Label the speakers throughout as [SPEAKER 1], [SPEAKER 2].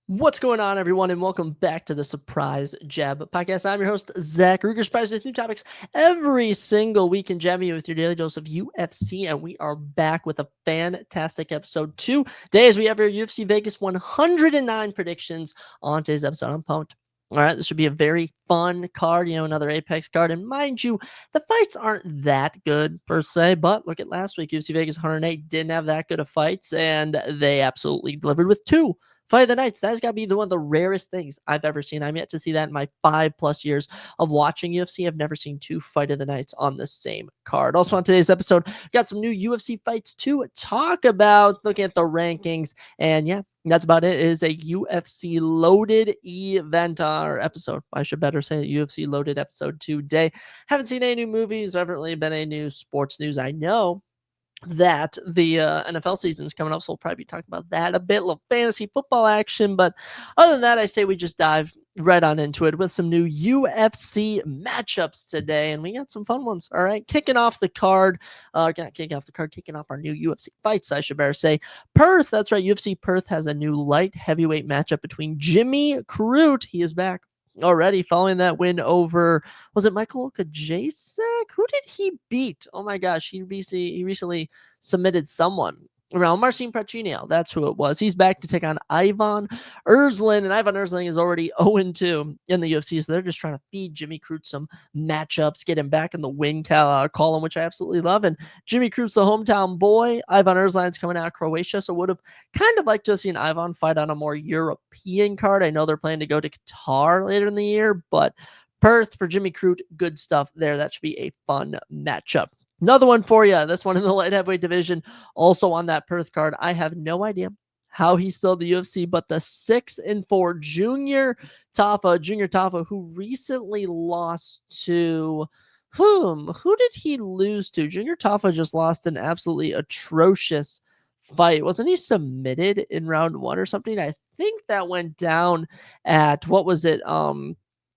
[SPEAKER 1] What's going on, everyone, and welcome back to the Surprise Jab Podcast. I'm your host, Zach Ruger. Surprise with new topics every single week and jabbing you with your daily dose of UFC, and we are back with a fantastic episode today as we have our UFC Vegas 109 predictions on today's episode. I'm pumped. All right, this should be a very fun card, another Apex card. And mind you, the fights aren't that good per se, but look at last week. UFC Vegas 108 didn't have that good of fights, and they absolutely delivered with two Fight of the Nights. That's got to be one of the rarest things I've ever seen. I'm yet to see that in my 5+ years of watching UFC. I've never seen two Fight of the Nights on the same card. Also on today's episode, got some new UFC fights to talk about, looking at the rankings. And yeah, that's about it. It is a UFC loaded event or episode. I should better say UFC loaded episode today. Haven't seen any new movies. Haven't really been any new sports news. I know that the NFL season is coming up, so we'll probably be talking about that a bit, a little fantasy football action. But other than that, I say we just dive right on into it with some new UFC matchups today, and we got some fun ones. All right, kicking off the card, kicking off our new UFC fights, I should better say. Perth, that's right, UFC Perth has a new light heavyweight matchup between Jimmy Crute. He is back already following that win over, was it Michael Okajacek? Who did he beat? Oh my gosh, he recently submitted someone around Marcin Prachinio. That's who it was. He's back to take on Ivan Erzlin, and Ivan Erzlin is already 0-2 in the UFC, so they're just trying to feed Jimmy Crute some matchups, get him back in the win column, which I absolutely love. And Jimmy Crute's the hometown boy. Ivan Erzlin's coming out of Croatia, so would have kind of liked to have seen Ivan fight on a more European card. I know they're planning to go to Qatar later in the year, but Perth for Jimmy Crute, good stuff there. That should be a fun matchup. Another one for you. This one in the light heavyweight division, also on that Perth card. I have no idea how he's still the UFC, but the 6-4 Junior Tafa, who recently lost to whom? Who did he lose to? Junior Tafa just lost an absolutely atrocious fight. Wasn't he submitted in round 1 or something? I think that went down at, what was it?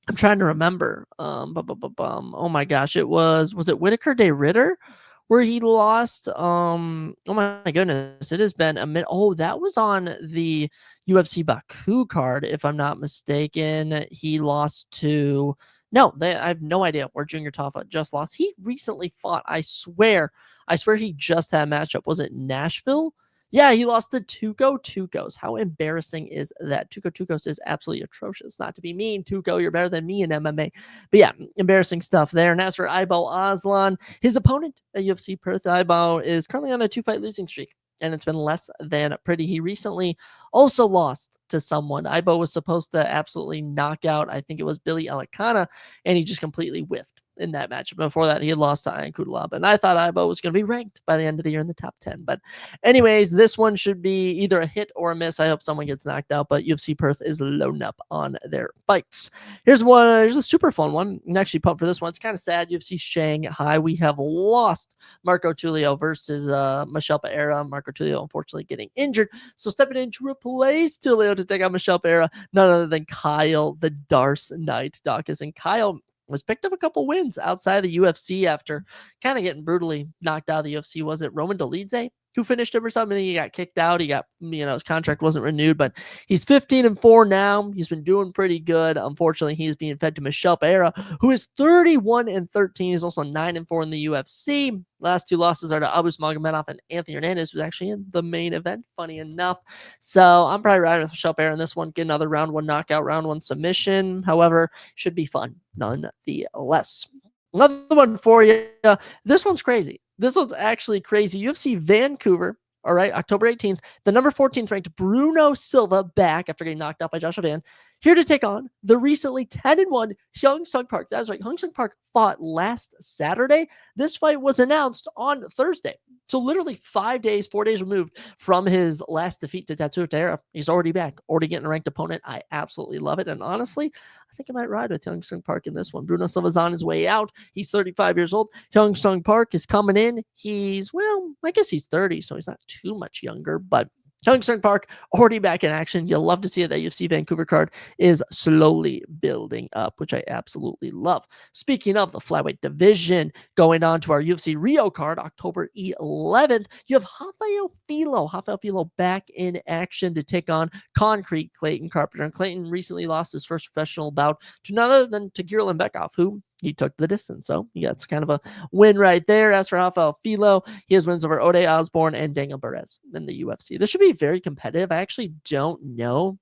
[SPEAKER 1] I'm trying to remember. Oh my gosh, was it Whitaker de Ritter where he lost? Oh my goodness, it has been a minute. Oh, that was on the UFC Baku card, if I'm not mistaken. He lost to I have no idea where Junior Tafa just lost. He recently fought. I swear he just had a matchup. Was it Nashville? Yeah, he lost to Tuco Tucos. How embarrassing is that? Tuco Tucos is absolutely atrocious. Not to be mean, Tuco, you're better than me in MMA. But yeah, embarrassing stuff there. And as for Ibo Aslan, his opponent at UFC Perth, Ibo, is currently on a 2-fight losing streak, and it's been less than pretty. He recently also lost to someone. Ibo was supposed to absolutely knock out, I think it was Billy Alicana, and he just completely whiffed in that match. Before that, he had lost to Ian Kudalaba, and I thought Ibo was going to be ranked by the end of the year in the top 10. But anyways, this one should be either a hit or a miss. I hope someone gets knocked out, but UFC Perth is loading up on their fights. Here's a super fun one. I'm actually pumped for this one. It's kind of sad. UFC Shanghai, we have lost Marco Tulio versus Michelle Pereira. Marco Tulio, unfortunately, getting injured. So stepping in to replace Tulio to take out Michelle Pereira, none other than Kyle the Darce Knight Dawkins. And Kyle was picked up a couple wins outside the UFC after kind of getting brutally knocked out of the UFC. Was it Roman Dolidze who finished him or something? He got kicked out. He got, his contract wasn't renewed, but he's 15-4 now. He's been doing pretty good. Unfortunately, he's being fed to Michelle Pereira, who is 31-13. He's also 9-4 in the UFC. Last two losses are to Abus Magomedov and Anthony Hernandez, who's actually in the main event, funny enough. So I'm probably riding with Michelle Pereira in this one. Get another round 1 knockout, round 1 submission. However, should be fun nonetheless. Another one for you. This one's crazy. This one's actually crazy. UFC Vancouver, all right, October 18th. The number 14th ranked Bruno Silva back after getting knocked out by Joshua Van, here to take on the recently 10-1 Hyung Sung Park. That's right. Hyung Sung Park fought last Saturday. This fight was announced on Thursday. So literally 4 days removed from his last defeat to Tatsuya Taira. He's already back, already getting a ranked opponent. I absolutely love it. And honestly, I think I might ride with Hyung Sung Park in this one. Bruno Silva's on his way out. He's 35 years old. Hyung Sung Park is coming in. I guess he's 30, so he's not too much younger, but Tungsten Park already back in action. You'll love to see it. That UFC Vancouver card is slowly building up, which I absolutely love. Speaking of the flyweight division, going on to our UFC Rio card, October 11th, you have Rafael Filo. Rafael Filo back in action to take on Concrete Clayton Carpenter. And Clayton recently lost his first professional bout to none other than Tagir Lembekov, who he took the distance. So yeah, it's kind of a win right there. As for Rafael Filo, he has wins over Ode Osborne and Daniel Perez in the UFC. This should be very competitive. I actually don't know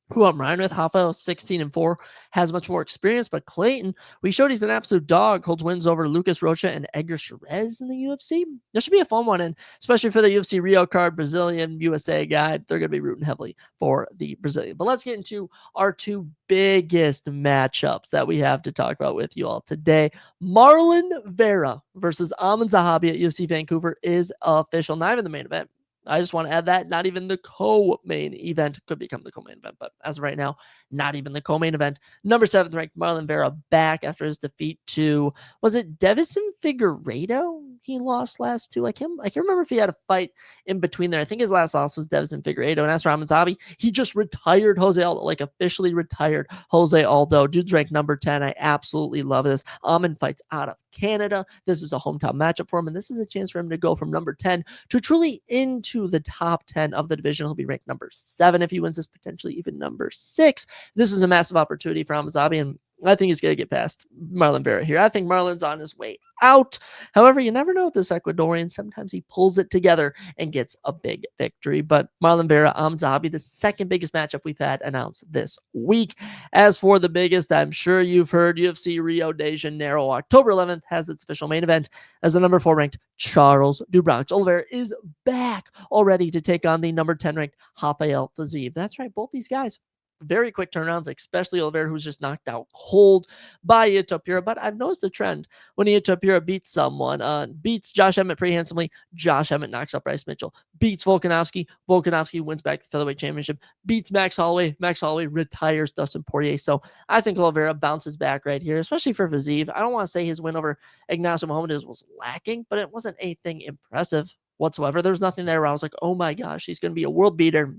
[SPEAKER 1] who I'm riding with. Rafael 16-4 has much more experience, but Clayton, we showed he's an absolute dog, holds wins over Lucas Rocha and Edgar Cherez in the UFC. This should be a fun one, and especially for the UFC Rio card, Brazilian USA guy, they're going to be rooting heavily for the Brazilian. But let's get into our two biggest matchups that we have to talk about with you all today. Marlon Vera versus Amin Zahabi at UFC Vancouver is official. Not even the main event. I just want to add that not even the co-main event could become the co-main event, but as of right now, not even the co-main event. Number 7th ranked Marlon Vera back after his defeat to, was it Devison Figueiredo? He lost last two. I can't remember if he had a fight in between there. I think his last loss was Devison Figueiredo. And as for Amin Zahabi, he just retired Jose Aldo, like officially retired Jose Aldo. Dude's ranked number 10. I absolutely love this. Amin fights out of Canada. This is a hometown matchup for him, and this is a chance for him to go from number 10 to truly into the top 10 of the division. He'll be ranked number 7 if he wins this, potentially even number 6. This is a massive opportunity for Amin Zahabi, and I think he's going to get past Marlon Vera here. I think Marlon's on his way out. However, you never know with this Ecuadorian. Sometimes he pulls it together and gets a big victory. But Marlon Vera, Amin Zahabi, the second biggest matchup we've had announced this week. As for the biggest, I'm sure you've heard UFC Rio de Janeiro, October 11th, has its official main event as the number 4 ranked Charles do Bronx Oliveira is back already to take on the number 10 ranked Rafael Fiziev. That's right, both these guys very quick turnarounds, especially Oliveira, who's just knocked out cold by Itopura. But I've noticed a trend when Itopura beats someone, beats Josh Emmett pretty handsomely. Josh Emmett knocks out Bryce Mitchell, beats Volkanovski. Volkanovski wins back the featherweight championship, beats Max Holloway. Max Holloway retires Dustin Poirier. So I think Oliveira bounces back right here, especially for Fiziev. I don't want to say his win over Ignacio Mohammed was lacking, but it wasn't anything impressive whatsoever. There's nothing there where I was like, oh my gosh, he's going to be a world beater.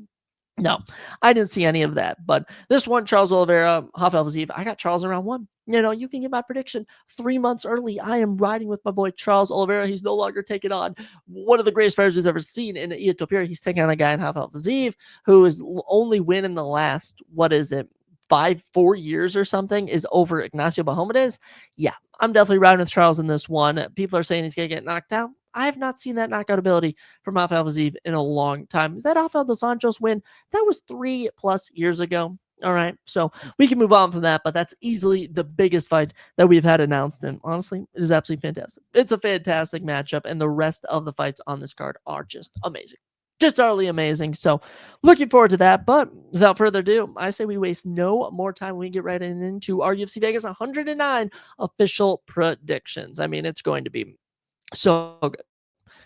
[SPEAKER 1] No, I didn't see any of that. But this one, Charles Oliveira, Rafael Fiziev, I got Charles in round 1. You know, you can get my prediction 3 months early. I am riding with my boy Charles Oliveira. He's no longer taking on one of the greatest fighters we've ever seen in Itopura. He's taking on a guy in Rafael Fiziev who is only win in the last, 4 years or something is over Ignacio Bahamadez. Yeah, I'm definitely riding with Charles in this one. People are saying he's going to get knocked out. I have not seen that knockout ability from Rafael Fiziev in a long time. That Rafael dos Anjos win, that was 3+ years ago. All right, so we can move on from that, but that's easily the biggest fight that we've had announced, and honestly, it is absolutely fantastic. It's a fantastic matchup, and the rest of the fights on this card are just amazing. Just utterly amazing. So looking forward to that. But without further ado, I say we waste no more time. We get right into our UFC Vegas 109 official predictions. I mean, it's going to be so good.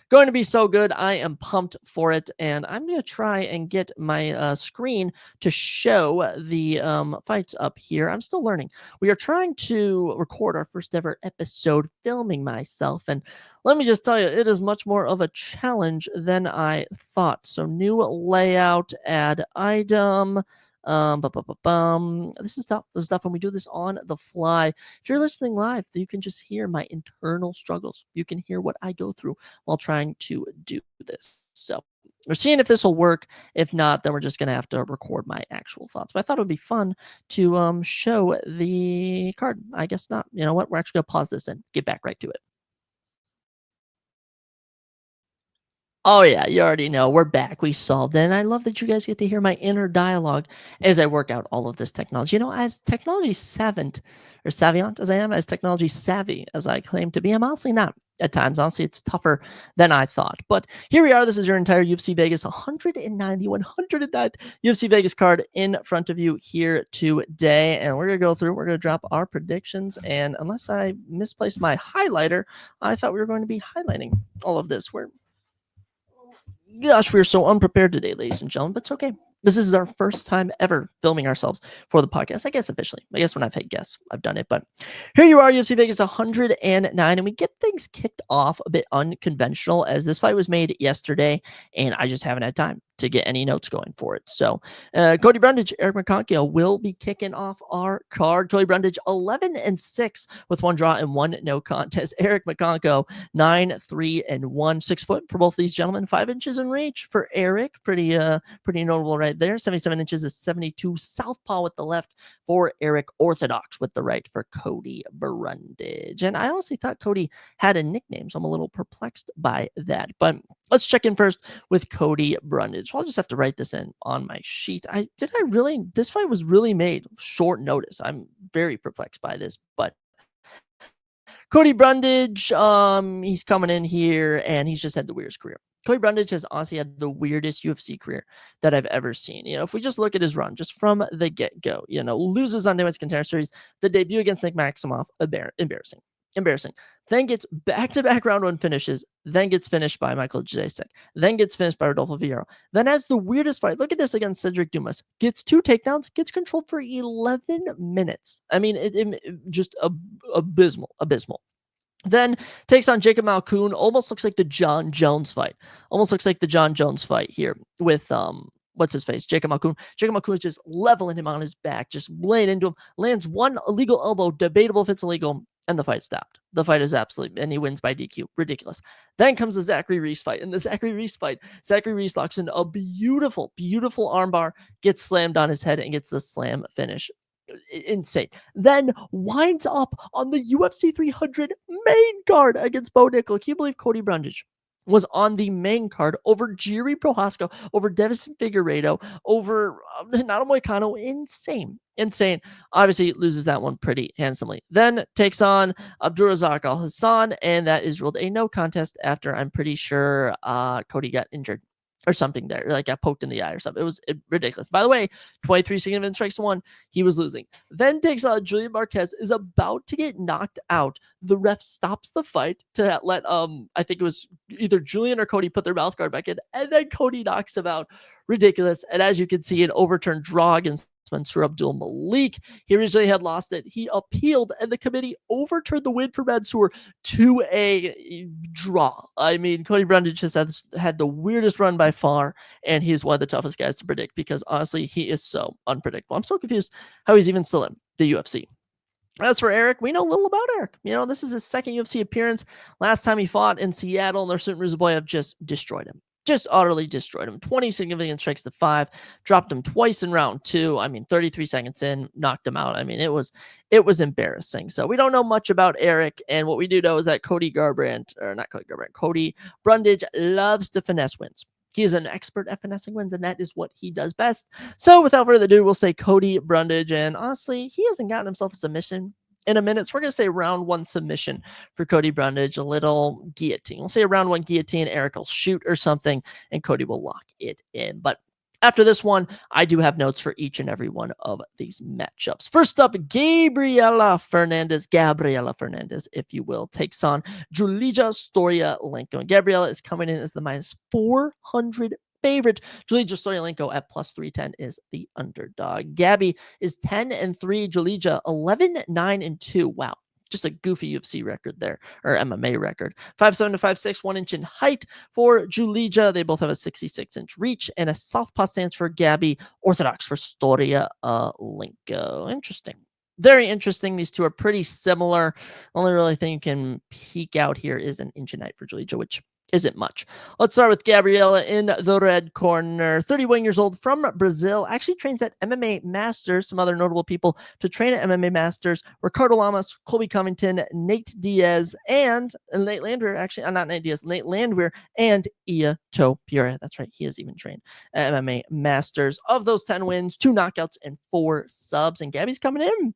[SPEAKER 1] Going to be so good. I am pumped for it. And I'm going to try and get my screen to show the fights up here. I'm still learning. We are trying to record our first ever episode filming myself. And let me just tell you, it is much more of a challenge than I thought. So new layout, add item. This is tough. This is tough when we do this on the fly. If you're listening live, you can just hear my internal struggles. You can hear what I go through while trying to do this. So we're seeing if this will work. If not, then we're just going to have to record my actual thoughts. But I thought it would be fun to show the card. I guess not. You know what? We're actually going to pause this and get back right to it. Oh, yeah, you already know. We're back. We solved it. And I love that you guys get to hear my inner dialogue as I work out all of this technology. You know, as technology savant or savant as I am, as technology savvy as I claim to be, I'm honestly not at times. Honestly, it's tougher than I thought. But here we are. This is your entire UFC Vegas 109, the 109th UFC Vegas card in front of you here today. And we're going to go through, we're going to drop our predictions. And unless I misplaced my highlighter, I thought we were going to be highlighting all of this. Gosh, we're so unprepared today, ladies and gentlemen, but it's okay. This is our first time ever filming ourselves for the podcast. I guess officially. I guess when I've had guests, I've done it. But here you are, UFC Vegas 109, and we get things kicked off a bit unconventional as this fight was made yesterday, and I just haven't had time to get any notes going for it. So Cody Brundage, Eric McConkey will be kicking off our card. Cody Brundage 11-6 with 1 draw and 1 no contest. Eric McConkey 9-3-1, 6 foot for both these gentlemen, 5 inches in reach for Eric. Pretty notable right there. 77 inches is 72. Southpaw with the left for Eric. Orthodox with the right for Cody Brundage. And I honestly thought Cody had a nickname, so I'm a little perplexed by that. But let's check in first with Cody Brundage. So I'll just have to write this in on my sheet. This fight was really made short notice. I'm very perplexed by this, but Cody Brundage, he's coming in here and he's just had the weirdest career. Cody Brundage has honestly had the weirdest UFC career that I've ever seen. If we just look at his run, just from the get-go, loses on Nimitz Contender Series, the debut against Nick Maximoff, embarrassing. Then gets back-to-back round 1 finishes, then gets finished by Michael Jasek, then gets finished by Rodolfo Vieira, then has the weirdest fight. Look at this against Cedric Dumas. Gets 2 takedowns, gets controlled for 11 minutes. I mean, it just abysmal. Then takes on Jacob Malkoun. Almost looks like the John Jones fight. Here with what's his face? Jacob Malkoun. Jacob Malkoun is just leveling him on his back, just laying into him. Lands 1 illegal elbow, debatable if it's illegal, and the fight stopped. The fight is absolutely, and he wins by DQ. Ridiculous. Then comes the Zachary Reese fight. In the Zachary Reese fight, Zachary Reese locks in a beautiful armbar, gets slammed on his head, and gets the slam finish. Insane. Then winds up on the UFC 300 main card against Bo Nickel. Can you believe Cody Brundage was on the main card over Jiri Prohaska, over Devison Figueiredo, over Renato Moicano? Insane. Obviously loses that one pretty handsomely. Then takes on Abdurazak Al Hassan, and that is ruled a no contest after I'm pretty sure Cody got injured or something there, like got poked in the eye or something. It was ridiculous. By the way, 23 significant strikes to 1. He was losing. Then takes on Julian Marquez, is about to get knocked out. The ref stops the fight to let I think it was either Julian or Cody put their mouth guard back in, and then Cody knocks him out. Ridiculous. And as you can see, an overturned draw against Mansour Abdul Malik. He originally had lost it. He appealed, and the committee overturned the win for Mansour to a draw. I mean, Cody Brundage has had the weirdest run by far, and he's one of the toughest guys to predict because honestly, he is so unpredictable. I'm so confused how he's even still in the UFC. As for Eric, we know little about Eric. This is his second UFC appearance. Last time he fought in Seattle, and Nursultan Ruzaboyev just destroyed him. Just utterly destroyed him. 20 significant strikes to 5, dropped him twice in round 2. 33 seconds in, knocked him out. It was embarrassing. So we don't know much about Eric, and what we do know is that Cody Brundage loves to finesse wins. He is an expert at finessing wins, and that is what he does best. So without further ado, we'll say Cody Brundage, and honestly, he hasn't gotten himself a submission in a minute. So we're going to say round 1 submission for Cody Brundage, a little guillotine. We'll say a round 1 guillotine. Eric will shoot or something, and Cody will lock it in. But after this one, I do have notes for each and every one of these matchups. First up, Gabriela Fernandez, if you will, takes on Julija Storya-Lenko. And Gabriela is coming in as the minus 400 favorite. Julija Storya-Lenko at plus 310 is the underdog. Gabby is 10-3. Julija 11-9-2. Wow. Just a goofy UFC record there, or MMA record. 5'7" to 5'6", 1 inch in height for Julija. They both have a 66-inch reach and a southpaw stance for Gabby. Orthodox for Storya-Lenko. Interesting. Very interesting. These two are pretty similar. Only really thing you can peek out here is an inch in height for Julija, which isn't much. Let's start with Gabriela in the red corner. 31 years old from Brazil. Actually trains at MMA Masters. Some other notable people to train at MMA Masters: Ricardo Lamas, Colby Covington, Nate Diaz, and Nate Landwehr. Actually, not Nate Diaz, Nate Landwehr, and Iato Pura. That's right. He has even trained at MMA Masters. Of those 10 wins, 2 knockouts and 4 subs. And Gabby's coming in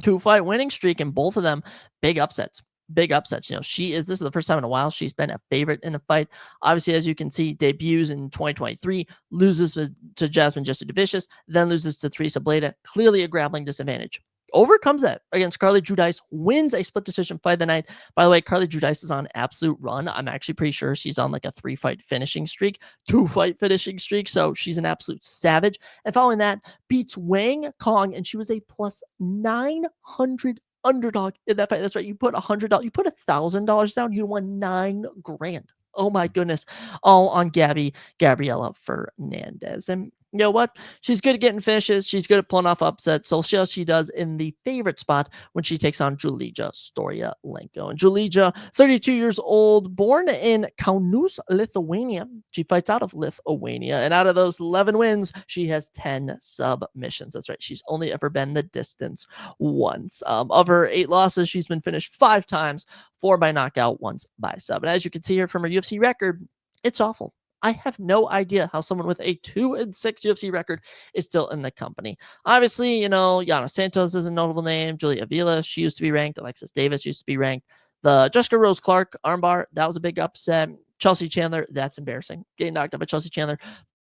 [SPEAKER 1] 2-fight winning streak, and both of them big upsets. This is the first time in a while she's been a favorite in a fight. Obviously, as you can see, debuts in 2023, loses to Jasmine Jasudavicius, then loses to Teresa Bleda. Clearly a grappling disadvantage. Overcomes that against Carly Judice, wins a split decision fight of the night. By the way, Carly Judice is on absolute run. I'm actually pretty sure she's on like a 3-fight finishing streak, 2-fight finishing streak. So she's an absolute savage. And following that, beats Wang Kong, and she was a plus 900 underdog in that fight. That's right. You put $100, you put $1,000 down, you won $9,000. Oh my goodness. All on Gabriela Fernandez. And you know what? She's good at getting finishes. She's good at pulling off upsets. So see how she does in the favorite spot when she takes on Julija Storyalenko. And Julija, 32 years old, born in Kaunas, Lithuania. She fights out of Lithuania. And out of those 11 wins, she has 10 submissions. That's right. She's only ever been the distance once. Of her 8 losses, she's been finished 5 times, 4 by knockout, once by sub. And as you can see here from her UFC record, it's awful. I have no idea how someone with a 2-6 UFC record is still in the company. Obviously, Yana Santos is a notable name. Julia Avila, she used to be ranked. Alexis Davis used to be ranked. The Jessica Rose Clark armbar, that was a big upset. Chelsea Chandler, that's embarrassing. Getting knocked out by Chelsea Chandler.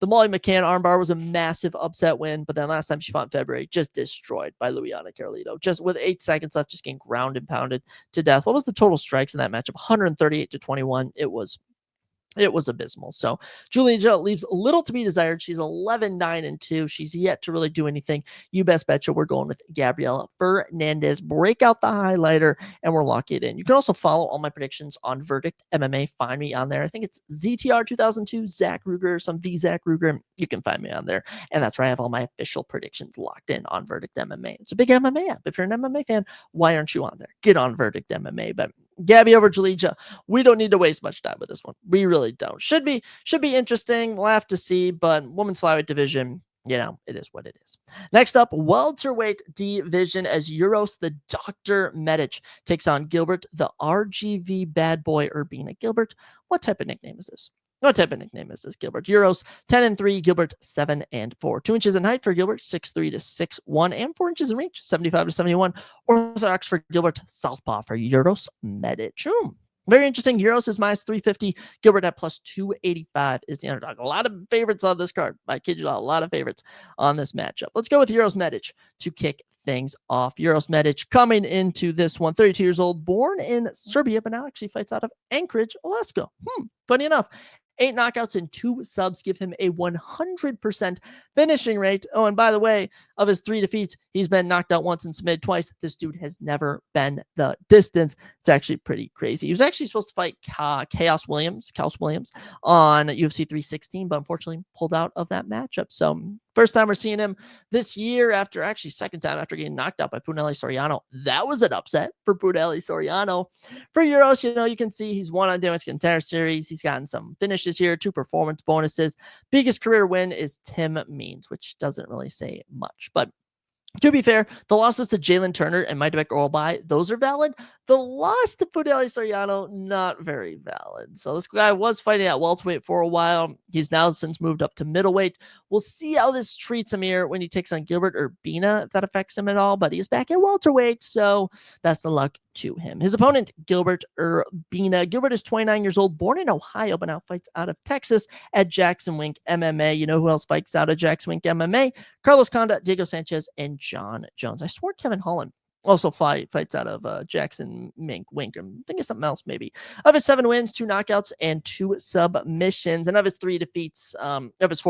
[SPEAKER 1] The Molly McCann armbar was a massive upset win, but then last time she fought in February, just destroyed by Luiana Carlito. Just with 8 seconds left, just getting ground and pounded to death. What was the total strikes in that matchup? 138-21. It was abysmal. So Julia leaves little to be desired. She's 11-9-2. She's yet to really do anything. You best betcha we're going with Gabriela Fernandez. Break out the highlighter, and we're locking it in. You can also follow all my predictions on Verdict MMA. Find me on there. I think it's ZTR 2002, Zach Ruger, or some the Zach Ruger. You can find me on there. And that's where I have all my official predictions locked in on Verdict MMA. It's a big MMA app. If you're an MMA fan, why aren't you on there? Get on Verdict MMA. But Gabby over Julija. We don't need to waste much time with this one. We really don't. Should be interesting. We'll have to see, but women's flyweight division, it is what it is. Next up, welterweight division as Euros the Dr. Medic takes on Gilbert the RGV bad boy Urbina. Gilbert, what type of nickname is this? What type of nickname is this, Gilbert? Euros 10-3, Gilbert 7-4. 2 inches in height for Gilbert, 6'3" to 6'1", and 4 inches in reach, 75 to 71. Orthodox for Gilbert, southpaw for Euros Medic. Very interesting. Euros is minus 350. Gilbert at plus 285 is the underdog. A lot of favorites on this card. I kid you not, a lot of favorites on this matchup. Let's go with Euros Medic to kick things off. Euros Medic coming into this one, 32 years old, born in Serbia, but now actually fights out of Anchorage, Alaska. Funny enough. 8 knockouts and 2 subs give him a 100% finishing rate. Oh, and by the way, of his 3 defeats, he's been knocked out once and submitted twice. This dude has never been the distance. It's actually pretty crazy. He was actually supposed to fight Chaos Williams on UFC 316, but unfortunately pulled out of that matchup. So first time we're seeing him this year second time after getting knocked out by Punelli Soriano. That was an upset for Punelli Soriano. For Euros, you can see he's won on Damascus Contender Series. He's gotten some finishes here, 2 performance bonuses. Biggest career win is Tim Means, which doesn't really say much. But to be fair, the losses to Jalen Turner and Majdabek Orlbai, those are valid. The loss to Punelli Soriano, not very valid. So this guy was fighting at welterweight for a while. He's now since moved up to middleweight. We'll see how this treats him here when he takes on Gilbert Urbina, if that affects him at all. But he's back at welterweight, so best of luck to him. His opponent, Gilbert Urbina. Gilbert is 29 years old, born in Ohio, but now fights out of Texas at Jackson Wink MMA. You know who else fights out of Jackson Wink MMA? Carlos Conda, Diego Sanchez, and John Jones. I swore Kevin Holland also fights out of Jackson Wink. I'm thinking something else maybe. Of his 7 wins, 2 knockouts, and 2 submissions. And of his 4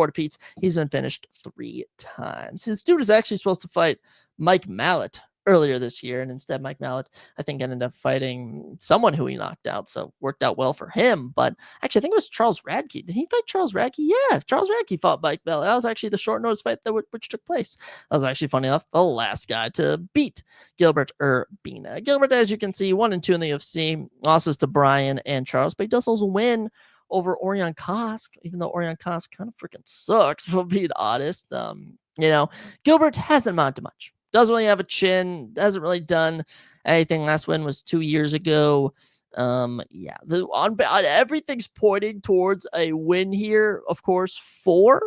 [SPEAKER 1] defeats, he's been finished 3 times. His dude is actually supposed to fight Mike Mallet earlier this year, and instead Mike Mallet, I think, ended up fighting someone who he knocked out, so worked out well for him. But actually, I think it was Charles Radke. Did he fight Charles Radke? Yeah, Charles Radke fought Mike Mallet. That was actually the short notice fight which took place. That was actually, funny enough, the last guy to beat Gilbert Urbina. Gilbert, as you can see, 1-2 in the UFC, losses to Brian and Charles, but he does also win over Orion Kosk, even though Orion Kosk kind of freaking sucks, if I'm being honest. Gilbert hasn't amounted to much. Doesn't really have a chin. Hasn't really done anything. Last win was 2 years ago. Everything's pointing towards a win here, of course, for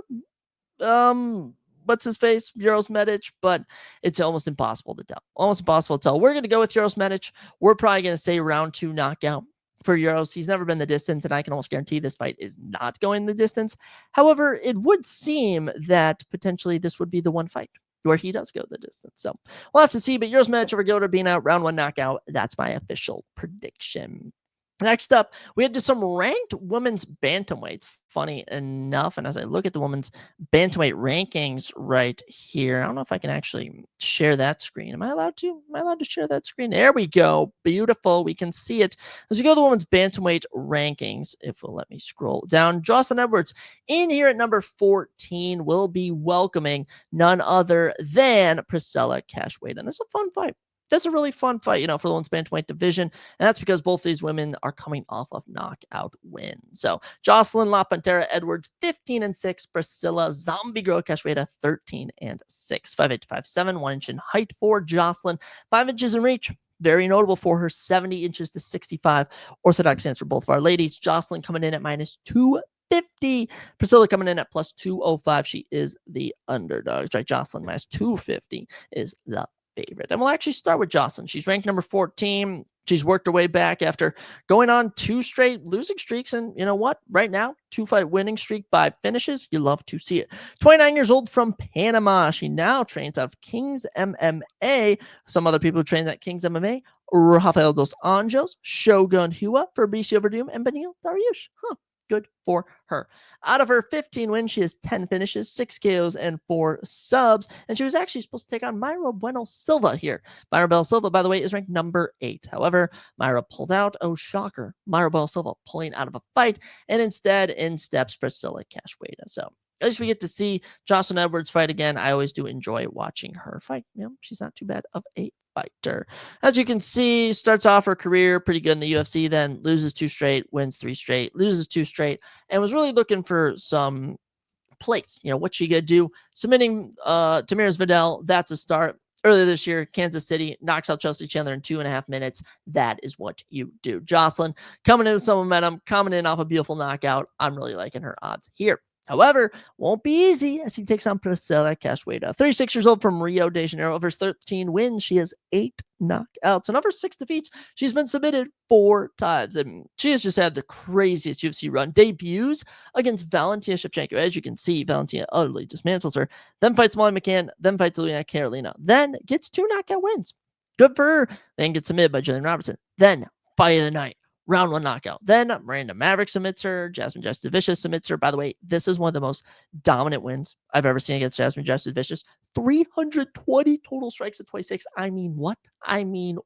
[SPEAKER 1] what's his face, Euros Medic, but it's almost impossible to tell. We're going to go with Euros Medic. We're probably going to say round 2 knockout for Euros. He's never been the distance, and I can almost guarantee this fight is not going the distance. However, it would seem that potentially this would be the one fight where he does go the distance. So we'll have to see. But Euros Medic over Gilbert being out round 1 knockout. That's my official prediction. Next up, we had just some ranked women's bantamweights. Funny enough, and as I look at the women's bantamweight rankings right here, I don't know if I can actually share that screen. Am I allowed to? Am I allowed to share that screen? There we go. Beautiful. We can see it. As we go to the women's bantamweight rankings, if it'll let me scroll down, Jocelyn Edwards in here at number 14 will be welcoming none other than Priscilla Cashwade. And this is a fun fight. That's a really fun fight, for the women's bantamweight division. And that's because both these women are coming off of knockout wins. So Jocelyn La Pantera Edwards, 15-6. Priscilla Zombie Girl Cashweda, 13-6. 5'8" to 5'7", 1 inch in height for Jocelyn, 5 inches in reach. Very notable for her 70 inches to 65 orthodox stance for both of our ladies. Jocelyn coming in at -250. Priscilla coming in at +205. She is the underdog. That's right, Jocelyn -250 is the favorite. And we'll actually start with Jocelyn. She's ranked number 14. She's worked her way back after going on 2 straight losing streaks. And you know what? Right now, 2-fight winning streak, 5 finishes. You love to see it. 29 years old from Panama. She now trains out of King's MMA. Some other people who train at King's MMA: Rafael Dos Anjos, Shogun Hua, Fabricio Verdum, and Benil Dariush. Good for her. Out of her 15 wins, she has 10 finishes, 6 KOs, and 4 subs. And she was actually supposed to take on Mayra Bueno Silva here. Mayra Bueno Silva, by the way, is ranked number 8. However, Mayra pulled out. Oh, shocker. Mayra Bueno Silva pulling out of a fight. And instead, in steps Priscilla Cashweda. So at least we get to see Jocelyn Edwards fight again. I always do enjoy watching her fight. She's not too bad of a fighter. As you can see, starts off her career pretty good in the UFC, then loses 2 straight, wins 3 straight, loses 2 straight, and was really looking for some plays. What's she gonna do? Submitting Tamiris Vidal, that's a start. Earlier this year, Kansas City knocks out Chelsea Chandler in 2.5 minutes. That is what you do. Jocelyn coming in with some momentum, coming in off a beautiful knockout. I'm really liking her odds here. However, won't be easy as he takes on Priscilla Cashweda. 36 years old from Rio de Janeiro. Of her 13 wins, she has 8 knockouts. And of her 6 defeats, she's been submitted 4 times. And she has just had the craziest UFC run. Debuts against Valentina Shevchenko. As you can see, Valentina utterly dismantles her. Then fights Molly McCann. Then fights Elena Carolina. Then gets 2 knockout wins. Good for her. Then gets submitted by Jillian Robertson. Then fight of the night. Round 1 knockout. Then Miranda Maverick submits her. Jasmine Justice Vicious submits her. By the way, this is one of the most dominant wins I've ever seen against Jasmine Justice Vicious. 320 total strikes at 26. I mean,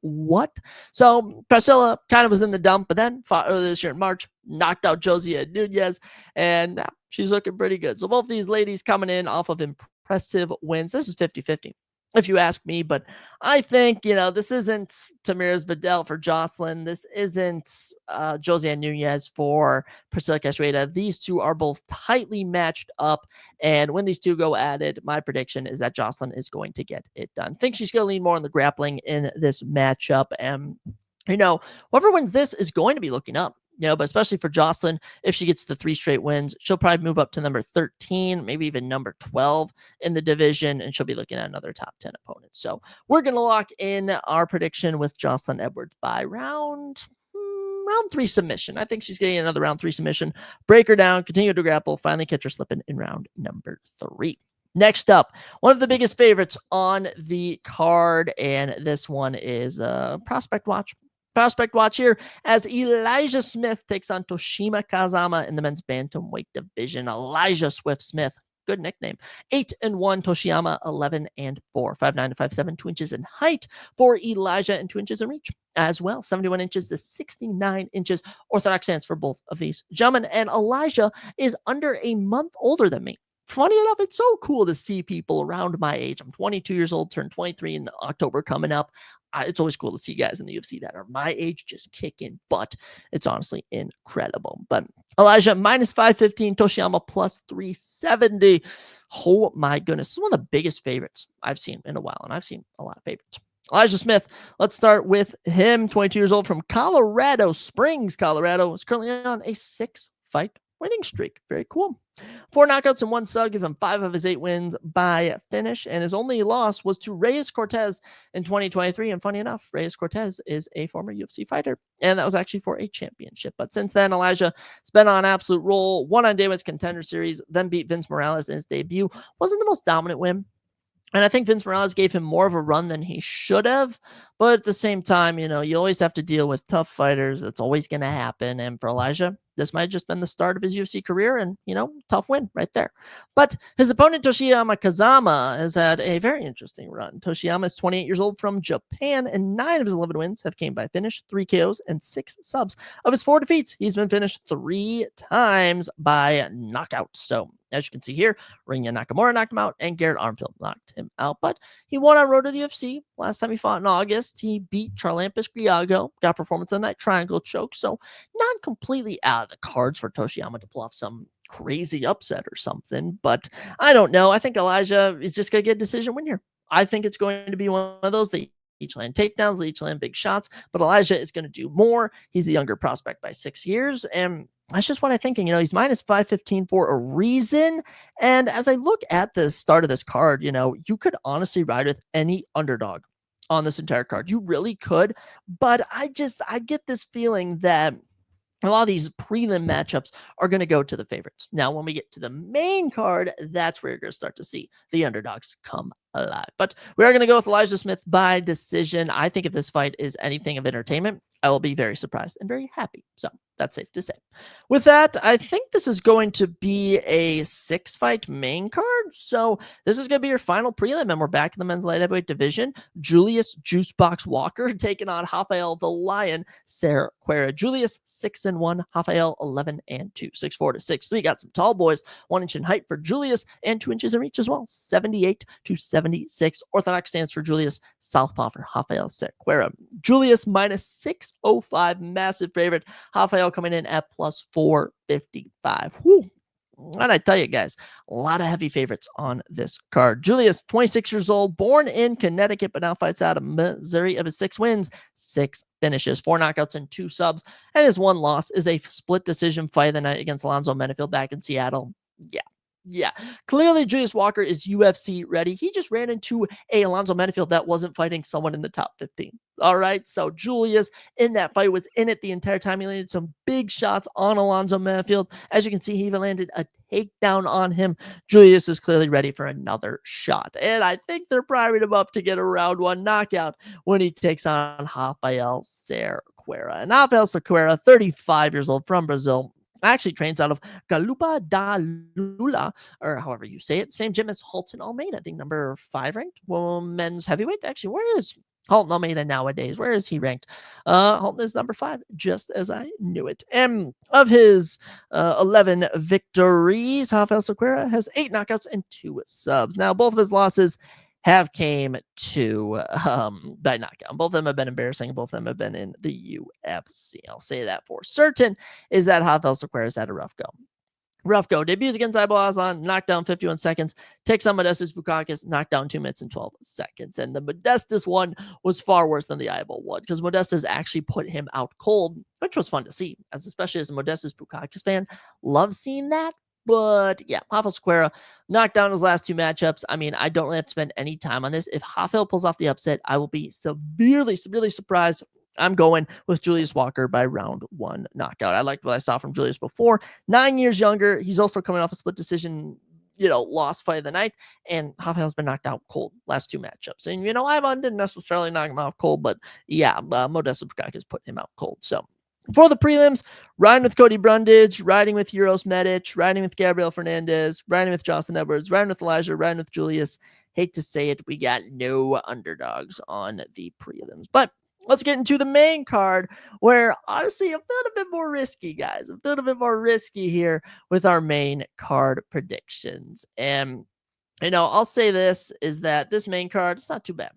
[SPEAKER 1] what? So Priscilla kind of was in the dump, but then fought earlier this year in March, knocked out Josia Nunez, and now she's looking pretty good. So both these ladies coming in off of impressive wins. This is 50-50. If you ask me, but I think, this isn't Tamiris Vidal for Jocelyn. This isn't Josiane Nunez for Priscilla Cashweda. These two are both tightly matched up. And when these two go at it, my prediction is that Jocelyn is going to get it done. I think she's going to lean more on the grappling in this matchup. And, whoever wins this is going to be looking up. But especially for Jocelyn, if she gets the 3 straight wins, she'll probably move up to number 13, maybe even number 12 in the division, and she'll be looking at another top 10 opponent. So we're going to lock in our prediction with Jocelyn Edwards by round 3 submission. I think she's getting another round 3 submission. Break her down, continue to grapple, finally catch her slipping in round number 3. Next up, one of the biggest favorites on the card, and this one is Prospect Watch. Prospect Watch here as Elijah Smith takes on Toshima Kazama in the men's bantamweight division. Elijah Swift Smith, good nickname. 8-1, Toshiyama 11-4, 5'9" to 5'7", 2 inches in height for Elijah and 2 inches in reach as well. 71 inches to 69 inches orthodox stance for both of these gentlemen. And Elijah is under a month older than me. Funny enough, it's so cool to see people around my age. I'm 22 years old, turned 23 in October coming up. It's always cool to see guys in the UFC that are my age just kicking butt. It's honestly incredible. But Elijah, -515, Toshiyama +370. Oh my goodness. This is one of the biggest favorites I've seen in a while, and I've seen a lot of favorites. Elijah Smith, let's start with him. 22 years old from Colorado Springs, Colorado. Is currently on a 6-fight winning streak. Very cool. 4 knockouts and 1 sub, give him 5 of his 8 wins by finish, and his only loss was to Reyes Cortez in 2023. And funny enough, Reyes Cortez is a former UFC fighter, and that was actually for a championship. But since then, Elijah has been on absolute roll. Won on David's Contender Series, then beat Vince Morales in his debut. Wasn't the most dominant win, And I think Vince Morales gave him more of a run than he should have. But at the same time, you always have to deal with tough fighters. It's always going to happen. And for Elijah, this might have just been the start of his UFC career. And, tough win right there. But his opponent, Toshiyama Kazama, has had a very interesting run. Toshiyama is 28 years old from Japan, and 9 of his 11 wins have came by finish, 3 KOs, and 6 subs. Of his 4 defeats, he's been finished 3 times by knockout. So, as you can see here, Rinya Nakamura knocked him out, and Garrett Armfield knocked him out. But he won on road to the UFC. Last time he fought in August, he beat Charlampus Griago, got performance on that triangle choke. So not completely out of the cards for Toshiyama to pull off some crazy upset or something. But I don't know. I think Elijah is just going to get a decision win here. I think it's going to be one of those that each land takedowns, they each land big shots, but Elijah is going to do more. He's the younger prospect by 6 years, and that's just what I'm thinking. He's minus 515 for a reason. And as I look at the start of this card, you could honestly ride with any underdog on this entire card. You really could. But I get this feeling that a lot of these prelim matchups are going to go to the favorites. Now, when we get to the main card, that's where you're going to start to see the underdogs come alive. But we are going to go with Elijah Smith by decision. I think if this fight is anything of entertainment, I will be very surprised and very happy. So that's safe to say. With that, I think this is going to be a 6-fight main card. So this is going to be your final prelim, and we're back in the men's light heavyweight division. Julius Juicebox Walker taking on Rafael the Lion Cerquera. Julius 6-1, Rafael 11-2, 6'4" to 6'3. Got some tall boys, 1 inch in height for Julius and 2 inches in reach as well. 78 to 76. Orthodox stance for Julius, southpaw for Rafael Cerquera. Julius minus 605, massive favorite. Rafael coming in at plus 455. Whew. And I tell you guys, a lot of heavy favorites on this card. Julius, 26 years old, born in Connecticut, but now fights out of Missouri. Of his 6 wins, 6 finishes, 4 knockouts and 2 subs. And his 1 loss is a split decision fight of the night against Alonzo Menefield back in Seattle. Yeah. Clearly, Julius Walker is UFC ready. He just ran into a Alonzo Menefield that wasn't fighting someone in the top 15. All right. So Julius in that fight was in it the entire time. He landed some big shots on Alonzo Menefield. As you can see, he even landed a takedown on him. Julius is clearly ready for another shot. And I think they're priming him up to get a round 1 knockout when he takes on Rafael Cerquera. And Rafael Cerquera, 35 years old from Brazil, actually trains out of Galupa da Lula, or however you say it. Same gym as Halton Almeida, I think number 5 ranked men's heavyweight. Actually, where is Halton Almeida nowadays? Where is he ranked? Halton is number 5, just as I knew it. And of his 11 victories, Rafael Cerquera has 8 knockouts and 2 subs. Now, both of his losses have came to by knockout. Both of them have been embarrassing. Both of them have been in the UFC. I'll say that for certain, is that Rafael Cerquera has had a rough go. Debuts against Aibal Aslan, knocked down 51 seconds. Takes on Modestas Bukauskas, knocked down 2 minutes and 12 seconds. And the Modestas one was far worse than the Aibal one, because Modestas actually put him out cold, which was fun to see, especially as a Modestas Bukauskas fan. Love seeing that. But yeah, Rafael Cerquera knocked down his last 2 matchups. I mean, I don't really have to spend any time on this. If Rafael pulls off the upset, I will be severely surprised. I'm going with Julius Walker by round 1 knockout. I liked what I saw from Julius before. 9 years younger. He's also coming off a split decision, lost fight of the night. And Rafael's been knocked out cold last 2 matchups. And, Ivan didn't necessarily knock him out cold, but yeah, Modestas Bukauskas put him out cold. So for the prelims, riding with Cody Brundage, riding with Uros Medic, riding with Gabriel Fernandez, riding with Jocelyn Edwards, riding with Elijah, riding with Julius. Hate to say it, we got no underdogs on the prelims. But let's get into the main card, where honestly, I'm feeling a bit more risky, guys. I'm feeling a bit more risky here with our main card predictions. And, I'll say this, is that this main card, it's not too bad.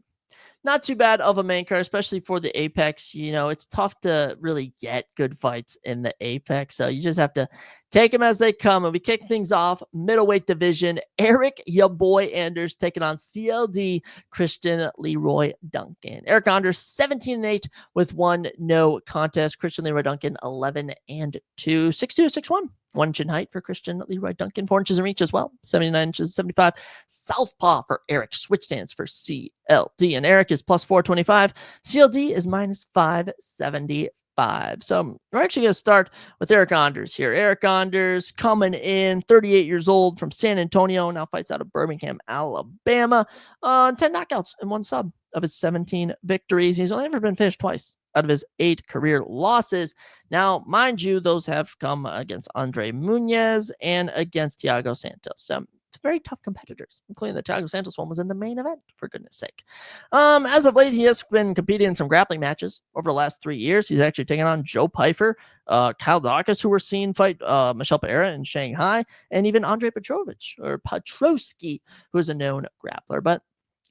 [SPEAKER 1] Not too bad of a main card, especially for the Apex. It's tough to really get good fights in the Apex. So you just have to take them as they come. And we kick things off, middleweight division. Eric, ya boy Anders, taking on CLD Christian Leroy Duncan. Eric Anders, 17-8 with 1 no contest. Christian Leroy Duncan, 11-2, 6'2", 6'1". 1 inch in height for Christian Leroy Duncan, 4 inches in reach as well, 79 inches, 75. Southpaw for Eric, switch stance for CLD. And Eric is plus 425. CLD is minus 575. 5. So we're actually going to start with Eric Anders here. Eric Anders coming in, 38 years old, from San Antonio, now fights out of Birmingham, Alabama. 10 knockouts and 1 sub of his 17 victories. He's only ever been finished twice out of his 8 career losses. Now, mind you, those have come against Andre Muniz and against Thiago Santos. So it's very tough competitors, including the Thiago Santos one was in the main event, for goodness sake. As of late, he has been competing in some grappling matches over the last 3 years. He's actually taken on Joe Pyfer, Kyle Dawkins, who we're seeing fight Michelle Pereira in Shanghai, and even Andre Petrosky, who is a known grappler. But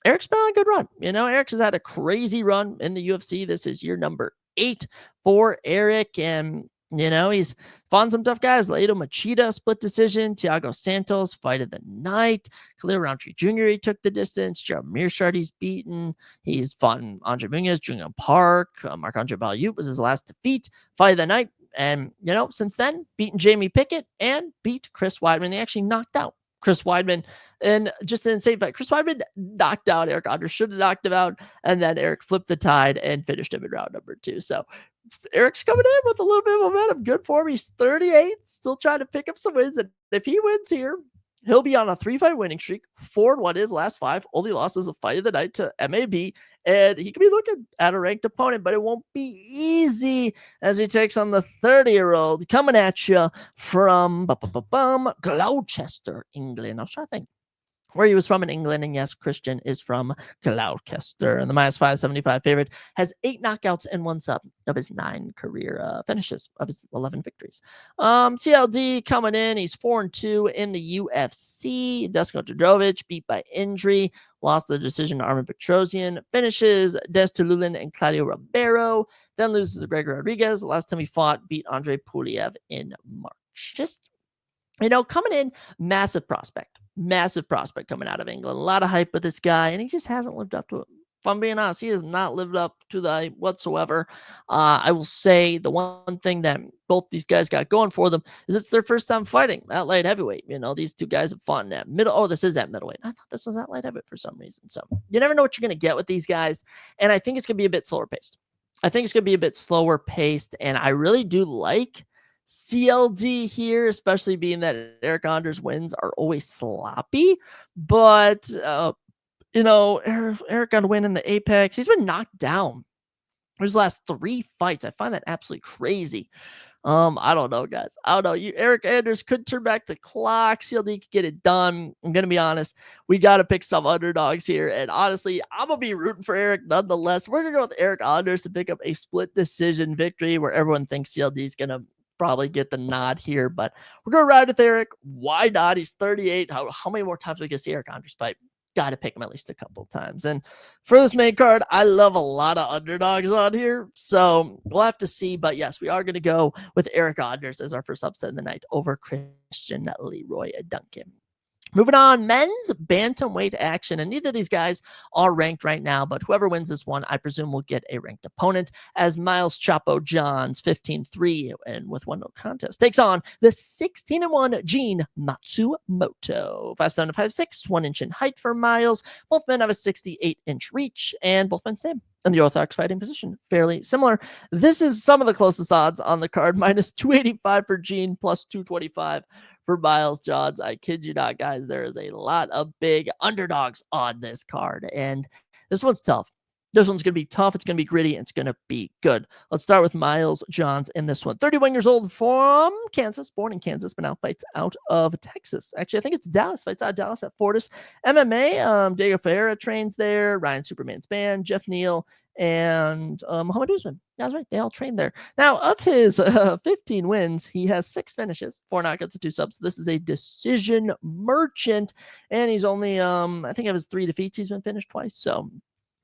[SPEAKER 1] Eric's been on a good run. Eric has had a crazy run in the UFC. This is year number 8 for Eric. And, he's fought some tough guys. Lyoto Machida, split decision. Thiago Santos, fight of the night. Khalil Roundtree Jr., he took the distance. Gerald Mearshart, he's beaten. He's fought Andre Muniz, Junior Park. Marc-Andre Baliout was his last defeat. Fight of the night. And, since then, beaten Jamie Pickett and beat Chris Weidman. He actually knocked out Chris Weidman, and just an insane fight. Chris Weidman knocked out Eric Anders, should have knocked him out, and then Eric flipped the tide and finished him in round number 2. So Eric's coming in with a little bit of momentum. Good for him. He's 38, still trying to pick up some wins, and if he wins here, he'll be on a 3-fight winning streak. 4-1 his last 5. Only losses a fight of the night to MAB. And he could be looking at a ranked opponent, but it won't be easy as he takes on the 30-year-old coming at you from Gloucester, England. I was trying to think where he was from in England, and yes, Christian is from Gloucester. And the minus 575 favorite has 8 knockouts and 1 sub of his 9 career finishes of his 11 victories. CLD coming in, he's 4-2 in the UFC. Dusko Todorovic beat by injury, lost the decision to Armin Petrosian, finishes Des Tululin and Claudio Ribeiro, then loses to Gregor Rodriguez. The last time he fought, beat Andre Puliev in March. Just, coming in, massive prospect coming out of England. A lot of hype with this guy, and he just hasn't lived up to it. If I'm being honest, he has not lived up to the hype whatsoever. I will say the one thing that both these guys got going for them is it's their first time fighting at light heavyweight. These two guys have fought in that middle. Oh, this is at middleweight. I thought this was at light heavyweight for some reason. So you never know what you're going to get with these guys, and I think it's going to be a bit slower paced. And I really do like CLD here, especially being that Eric Anders wins are always sloppy. But, Eric got a win in the Apex. He's been knocked down his last 3 fights. I find that absolutely crazy. I don't know, guys. I don't know. Eric Anders could turn back the clock. CLD could get it done. I'm going to be honest. We got to pick some underdogs here. And honestly, I'm going to be rooting for Eric nonetheless. We're going to go with Eric Anders to pick up a split decision victory where everyone thinks CLD is going to probably get the nod here, but we're going to ride with Eric. Why not? He's 38. How many more times we can see Eric Anders fight? Got to pick him at least a couple times. And for this main card, I love a lot of underdogs on here, so we'll have to see. But yes, we are going to go with Eric Anders as our first upset of the night over Christian Leroy Duncan. Moving on, men's bantamweight action, and neither of these guys are ranked right now, but whoever wins this one, I presume, will get a ranked opponent, as Miles Chapo Johns, 15-3, and with 1 no contest, takes on the 16-1 Gene Matsumoto. 5'7" to 5'6", 1 inch in height for Miles. Both men have a 68-inch reach, and both men stand in the orthodox fighting position. Fairly similar. This is some of the closest odds on the card, minus 285 for Gene, plus 225 for Miles Johns. I kid you not, guys. There is a lot of big underdogs on this card, and this one's tough. This one's going to be tough. It's going to be gritty. And it's going to be good. Let's start with Miles Johns in this one. 31 years old from Kansas, born in Kansas, but now fights out of Texas. Actually, I think it's Dallas. Fights out of Dallas at Fortis MMA. Diego Ferreira trains there. Ryan Superman's band, Jeff Neal, and Muhammad Usman. That's right. They all train there. Now, of his 15 wins, he has 6 finishes, 4 knockouts and 2 subs. This is a decision merchant, and he's only, I think of his 3 defeats, he's been finished twice. So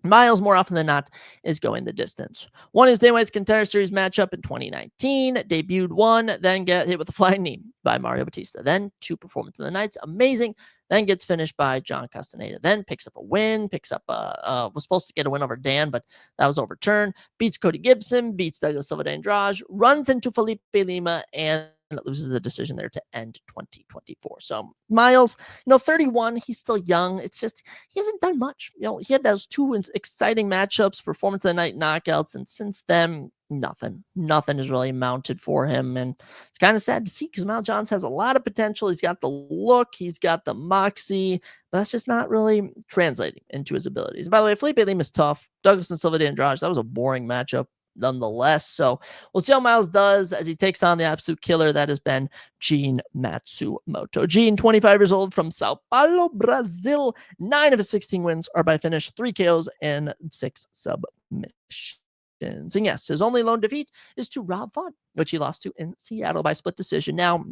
[SPEAKER 1] Miles, more often than not, is going the distance. Won his Dana White's Contender Series matchup in 2019, debuted 1, then get hit with a flying knee by Mario Batista. Then 2 performance of the nights, amazing. Then gets finished by John Castaneda. Then picks up a win, was supposed to get a win over Dan, but that was overturned. Beats Cody Gibson, beats Douglas Silva de Andrade, runs into Felipe Lima, and it loses the decision there to end 2024. So Miles, 31, he's still young. It's just he hasn't done much. He had those two exciting matchups, performance of the night knockouts, and since then, nothing is really mounted for him. And it's kind of sad to see because Miles Johns has a lot of potential. He's got the look, he's got the moxie, but that's just not really translating into his abilities. By the way, Felipe Lim is tough. Douglas and Silva de Andrade, that was a boring matchup nonetheless. So we'll see how Miles does as he takes on the absolute killer that has been Gene Matsumoto. Gene, 25 years old from Sao Paulo, Brazil. 9 of his 16 wins are by finish, 3 KOs and 6 submissions. And yes, his only lone defeat is to Rob Font, which he lost to in Seattle by split decision. Now,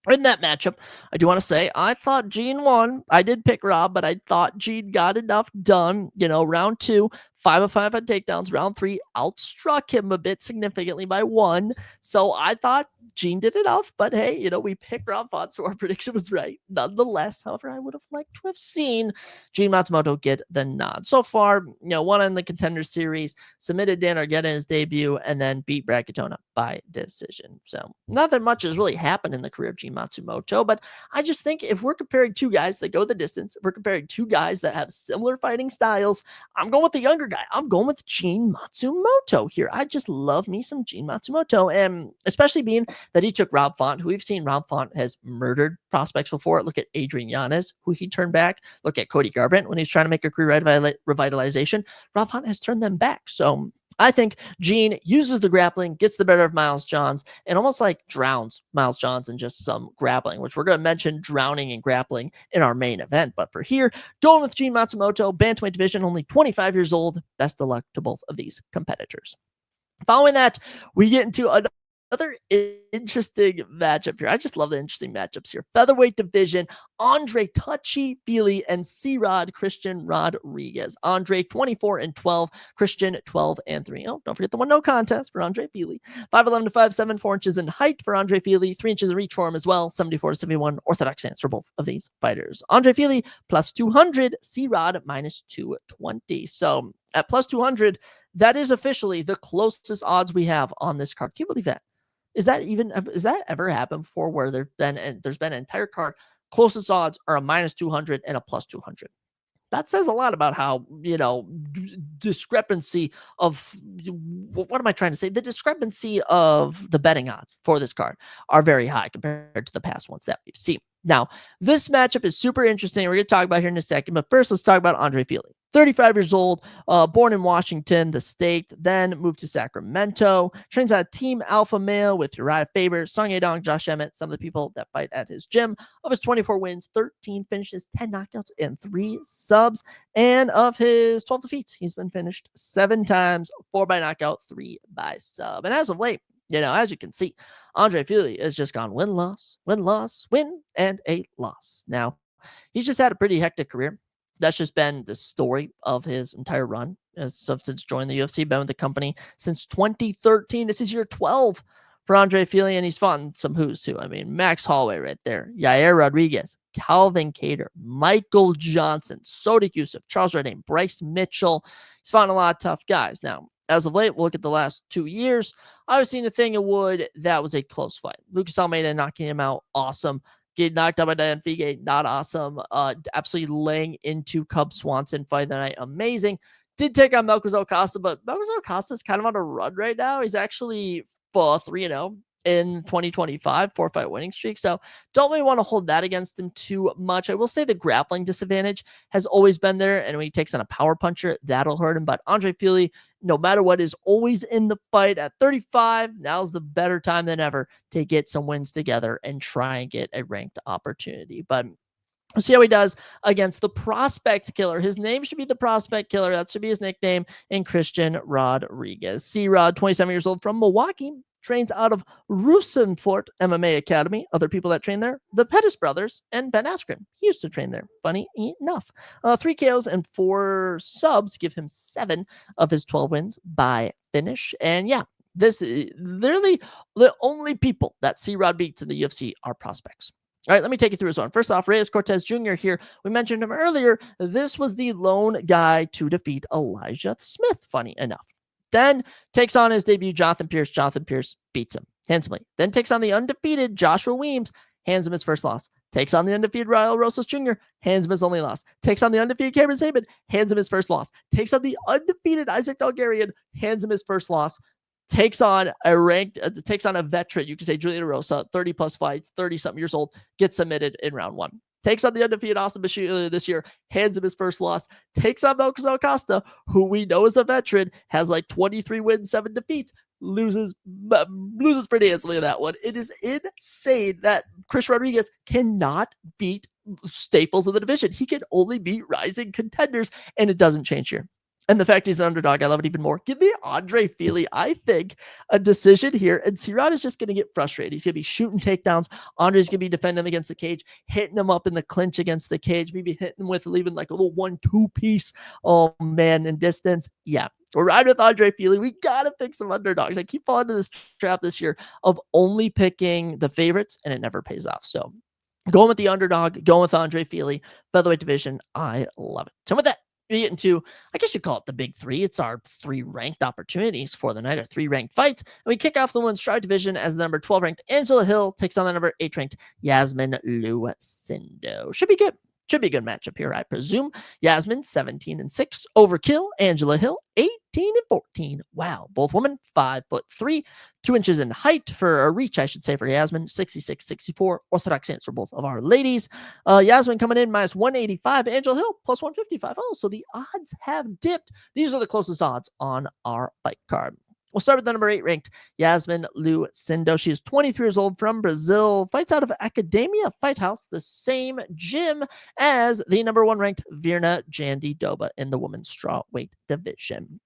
[SPEAKER 1] in that matchup, I do want to say I thought Gene won. I did pick Rob, but I thought Gene got enough done. Round 2, 5 of 5 on takedowns. Round 3, outstruck him a bit significantly by 1. So I thought Gene did enough, but hey, we picked Rob Font, so our prediction was right. Nonetheless, however, I would have liked to have seen Gene Matsumoto get the nod. So far, won in the Contender Series, submitted Dan Argueta in his debut, and then beat Brad Katona by decision. So not that much has really happened in the career of Gene Matsumoto, but I just think if we're comparing two guys that go the distance, if we're comparing two guys that have similar fighting styles, I'm going with the younger guy. I'm going with Gene Matsumoto here. I just love me some Gene Matsumoto, and especially being that he took Rob Font, who we've seen Rob Font has murdered prospects before. Look at Adrian Yanez, who he turned back. Look at Cody Garbrandt when he's trying to make a career revitalization. Rob Font has turned them back. So I think Gene uses the grappling, gets the better of Miles Johns, and almost like drowns Miles Johns in just some grappling, which we're going to mention drowning and grappling in our main event. But for here, going with Gene Matsumoto, bantamweight division, only 25 years old. Best of luck to both of these competitors. Following that, we get into another interesting matchup here. I just love the interesting matchups here. Featherweight division, Andre Touchy-Feely and C-Rod Christian Rodriguez. Andre 24-12, Christian 12-3. Oh, don't forget the 1-0 contest for Andre Feely. 5'11" to 5'7", 4 inches in height for Andre Feely, 3 inches in reach for him as well. 74-71 orthodox stance for both of these fighters. Andre Feely plus 200, C-Rod minus 220. So at plus 200, that is officially the closest odds we have on this card. Can you believe that? Is that ever happened before where there's been an entire card, closest odds are a minus 200 and a plus 200? That says a lot about how, discrepancy of, what am I trying to say? The discrepancy of the betting odds for this card are very high compared to the past ones that we've seen. Now, this matchup is super interesting. We're going to talk about here in a second, but first let's talk about Andre Feely. 35 years old, born in Washington, the state, then moved to Sacramento, trains at Team Alpha Male with Uriah Faber, Song Yedong, Josh Emmett, some of the people that fight at his gym. Of his 24 wins, 13 finishes, 10 knockouts, and 3 subs. And of his 12 defeats, he's been finished 7 times, 4 by knockout, 3 by sub. And as of late, as you can see, Andre Feely has just gone win, loss, win, loss, win, and a loss. Now, he's just had a pretty hectic career. That's just been the story of his entire run since joining the UFC. Been with the company since 2013. This is year 12 for Andre Feely, and he's fought some who's who. I mean, Max Holloway right there, Yair Rodriguez, Calvin Kattar, Michael Johnson, Sodiq Yusuff, Charles Jourdain, Bryce Mitchell. He's fought a lot of tough guys. Now, as of late, we'll look at the last 2 years. I was seeing a thing in Wood that was a close fight. Lucas Almeida knocking him out, awesome. Getting knocked out by Dan Fige, not awesome. Absolutely laying into Cub Swanson fight that night, amazing. Did take on Melquiz Ocasa, but Melquiz Ocasa is kind of on a run right now. He's actually 3-0 in 2025, 4-fight winning streak. So don't really want to hold that against him too much. I will say the grappling disadvantage has always been there, and when he takes on a power puncher, that'll hurt him. But Andre Feely, no matter what, is always in the fight at 35. Now's the better time than ever to get some wins together and try and get a ranked opportunity. But we'll see how he does against the Prospect Killer. His name should be the Prospect Killer. That should be his nickname. And Christian Rodriguez. C-Rod, 27 years old, from Milwaukee. Trains out of Rosenfort MMA Academy. Other people that train there, the Pettis brothers and Ben Askren. He used to train there. Funny enough. 3 KOs and 4 subs give him 7 of his 12 wins by finish. And yeah, this is literally the only people that C-Rod beats in the UFC are prospects. All right, let me take you through his one. First off, Reyes Cortez Jr. here. We mentioned him earlier. This was the lone guy to defeat Elijah Smith, funny enough. Then takes on his debut, Jonathan Pierce. Jonathan Pierce beats him. handsomely. Then takes on the undefeated Joshua Weems, hands him his first loss. Takes on the undefeated Raul Rosas Jr., hands him his only loss. Takes on the undefeated Cameron Saban, hands him his first loss. Takes on the undefeated Isaac Dalgarian, hands him his first loss. Takes on a veteran, you can say Julian Rosa, 30 plus fights, 30 something years old, gets submitted in round one. Takes on the undefeated Austin Bashir this year, hands him his first loss. Takes on Marcos Acosta, who we know is a veteran, has like 23 wins, 7 defeats, loses pretty handsomely in that one. It is insane that Chris Rodriguez cannot beat staples of the division. He can only beat rising contenders, and it doesn't change here. And the fact he's an underdog, I love it even more. Give me Andre Fili. I think a decision here, and C-Rod is just going to get frustrated. He's going to be shooting takedowns. Andre's going to be defending him against the cage, hitting him up in the clinch against the cage, maybe hitting him with leaving like a little 1-2 piece. Oh, man, in distance. Yeah, we're riding with Andre Fili. We got to pick some underdogs. I keep falling into this trap this year of only picking the favorites, and it never pays off. So going with the underdog, going with Andre Fili, featherweight division. I love it. So with that, we get into, I guess you call it the big three. It's our 3 ranked opportunities for the night, or 3 ranked fights. And we kick off the women's stride division as the number 12 ranked Angela Hill takes on the number 8 ranked Yasmin Lucindo. Should be good. Should be a good matchup here, I presume. Yasmin, 17-6. Overkill. Angela Hill, 18-14. Wow. Both women, 5'3", 2 inches in height for a reach, I should say, for Yasmin, 66-64. Orthodox stance for both of our ladies. Yasmin coming in minus 185. Angela Hill, plus 155. Oh, so the odds have dipped. These are the closest odds on our fight card. We'll start with the number 8 ranked Yasmin Lucindo. She is 23 years old from Brazil. Fights out of Academia Fight House, the same gym as the number 1 ranked Virna Jandiroba in the women's strawweight division.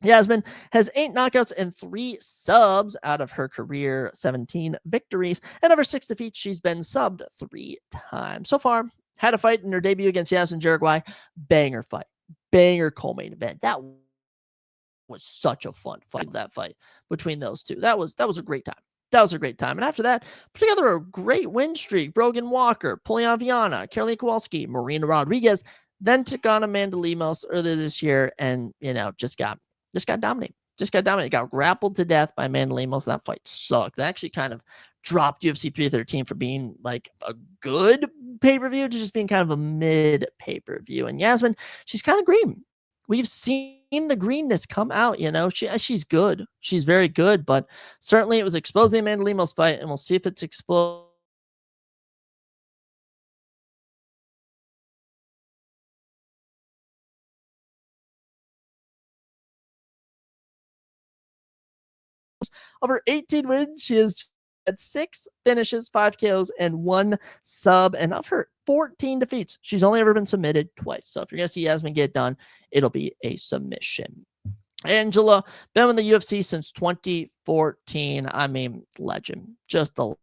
[SPEAKER 1] Yasmin has 8 knockouts and 3 subs out of her career 17 victories. And of her 6 defeats, she's been subbed 3 times. So far, had a fight in her debut against Yasmin Jaraguay. Banger fight. Banger co-main event. That was such a fun fight, that fight between those two. That was a great time. That was a great time. And after that, put together a great win streak. Brogan Walker, Poliana Viana, Caroline Kowalski, Marina Rodriguez, then took on Amanda Lemos earlier this year and, just got dominated. Just got dominated. Got grappled to death by Amanda Lemos. That fight sucked. That actually kind of dropped UFC 313 from being like a good pay-per-view to just being kind of a mid pay-per-view. And Yasmin, she's kind of green. We've seen the greenness come out, she's good. She's very good, but certainly it was exposed the Amanda Lemos fight, and we'll see if it's exposed over 18 wins. She has had 6 finishes, 5 KOs, and 1 sub. And of her 14 defeats, she's only ever been submitted twice. So if you're going to see Yasmin get done, it'll be a submission. Angela, been in the UFC since 2014. I mean, legend. Just a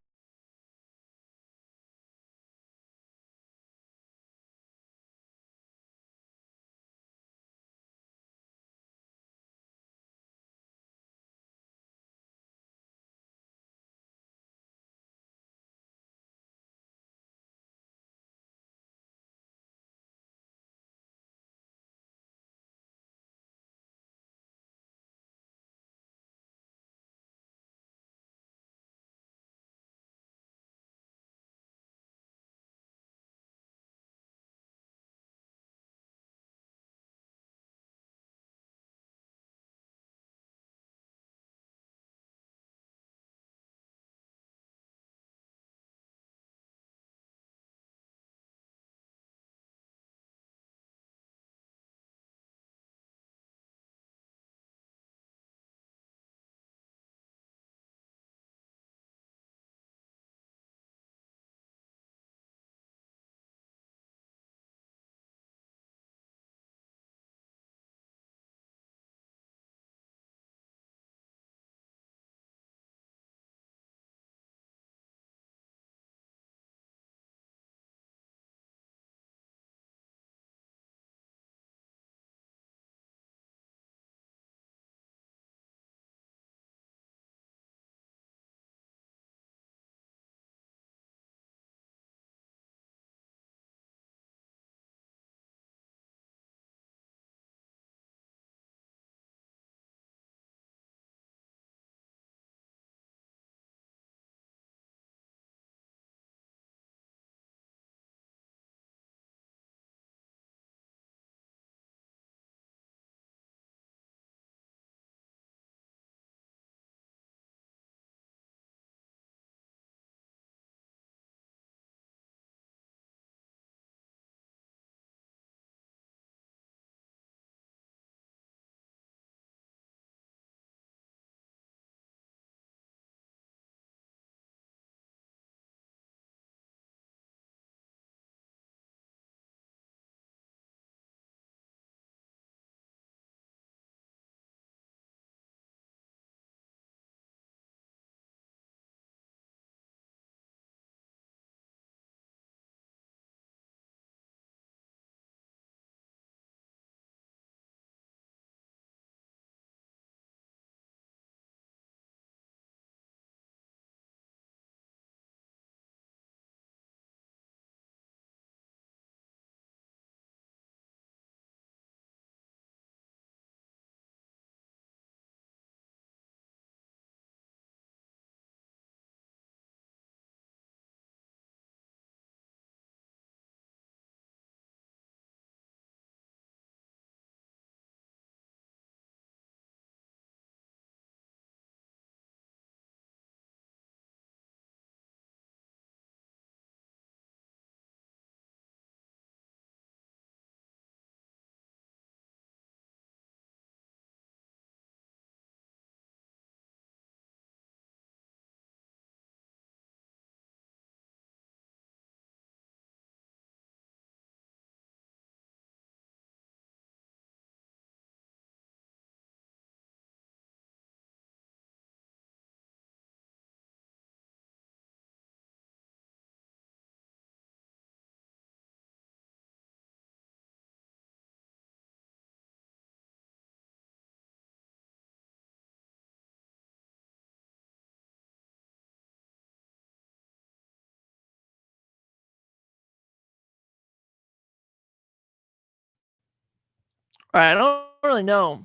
[SPEAKER 1] All right, I don't really know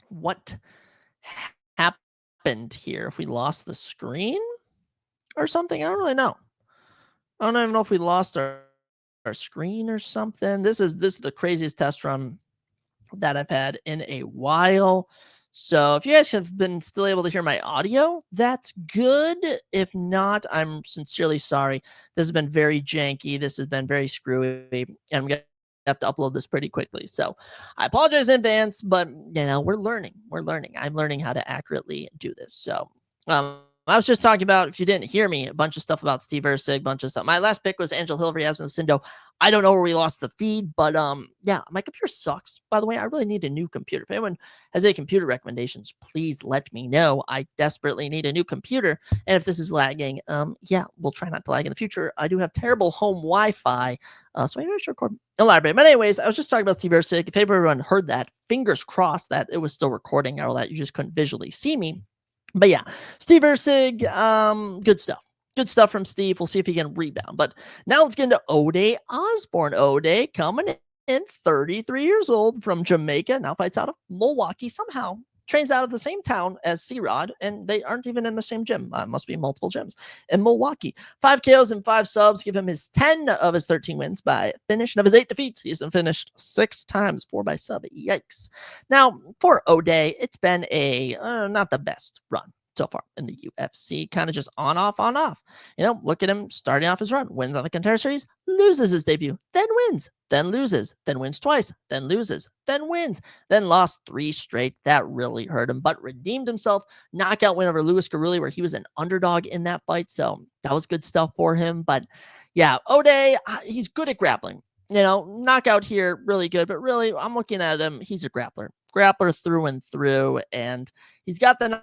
[SPEAKER 1] what happened here. If we lost the screen or something, I don't really know. I don't even know if we lost our screen or something. This is the craziest test run that I've had in a while. So if you guys have been still able to hear my audio, that's good. If not, I'm sincerely sorry. This has been very janky. This has been very screwy, and I'm gonna have to upload this pretty quickly. So I apologize in advance, but we're learning. We're learning. I'm learning how to accurately do this. So I was just talking about, if you didn't hear me, a bunch of stuff about Steve Ursig, a bunch of stuff. My last pick was Angel Hilvery, Yasmin Sindo. I don't know where we lost the feed, but yeah, my computer sucks. By the way, I really need a new computer. If anyone has any computer recommendations, please let me know. I desperately need a new computer. And if this is lagging, yeah, we'll try not to lag in the future. I do have terrible home Wi-Fi, so maybe I should record a library. But anyways, I was just talking about Steve Ursig. If everyone heard that, fingers crossed that it was still recording, or that you just couldn't visually see me. But yeah, Steve Ursig, good stuff. Good stuff from Steve. We'll see if he can rebound. But now let's get into Ode Osborne. Ode coming in 33 years old from Jamaica, now fights out of Milwaukee. Somehow trains out of the same town as C-Rod, and they aren't even in the same gym. Must be multiple gyms in Milwaukee. 5 KOs and 5 subs give him his 10 of his 13 wins by finish. And of his 8 defeats, he's been finished 6 times, 4 by sub. Yikes. Now, for Ode, it's been a not the best run so far in the UFC, kind of just on, off, on, off. Look at him starting off his run, wins on the Contender Series, loses his debut, then wins, then loses, then wins twice, then loses, then wins, then lost 3 straight. That really hurt him, but redeemed himself. Knockout win over Louis Garulli, where he was an underdog in that fight, so that was good stuff for him. But yeah, Ode, he's good at grappling. Knockout here, really good, but really, I'm looking at him, he's a grappler through and through, and he's got the